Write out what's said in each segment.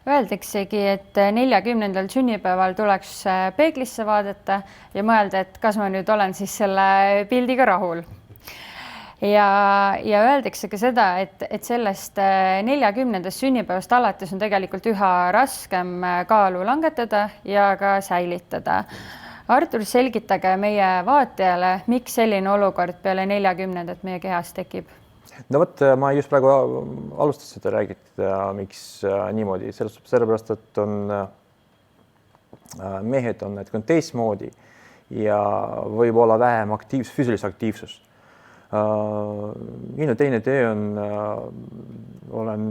Öeldaksegi, et 40. sünnipäeval tuleks peeglisse vaadata ja mõelda, et kas ma nüüd olen siis selle pildiga rahul. Ja öeldakse ka seda, et sellest 40. sünnipäevast alates on tegelikult üha raskem kaalu langetada ja ka säilitada. Artur, selgitage meie vaatajale, miks selline olukord peale 40. meie kehas tekib? No vot, ma just praegu alustasin seda räägida, miks niimoodi, sellepärast, et mehed on näiteks teistmoodi ja võib olla vähem füüsilist aktiivsust. Minu teine töö on, olen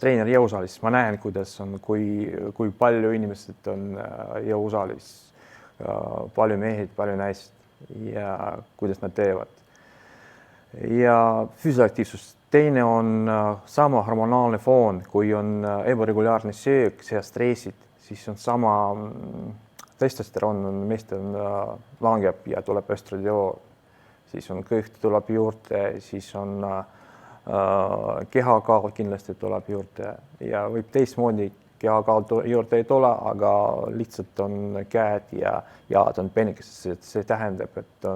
treener jõusaalis, ma näen, kuidas on, kui palju inimesed on jõusaalis, palju mehed, palju naised ja kuidas nad teevad. Ja füüsiline aktiivsus. Teine on sama hormonaalne foon, kui on ebaregulaarne söök, see stressid, siis on sama testosteron on meestel langeb ja tuleb östradiol, siis on kõht tuleb juurde, siis on kehakaal kindlasti tuleb juurde ja võib teistmoodi kehakaal juurde ei tule, aga lihtsalt on käed ja jalad on penikesed, see tähendab, et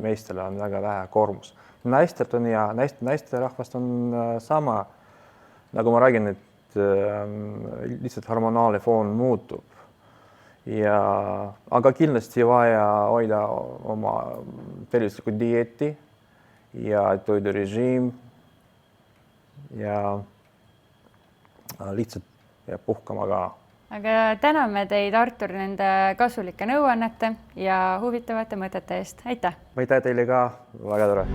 meestel on väga vähe koormus. Naistel on ja naiste rahvast on sama, nagu ma räägin, et lihtsalt hormonaalne foon muutub. Aga kindlasti vaja hoida oma tervislikku dieeti ja toidurežiim ja lihtsalt puhkama ka. Aga täname teid, Artur, nende kasulike nõuannete ja huvitavate mõtete eest. Aitäh! Aitäh teile ka, väga tore!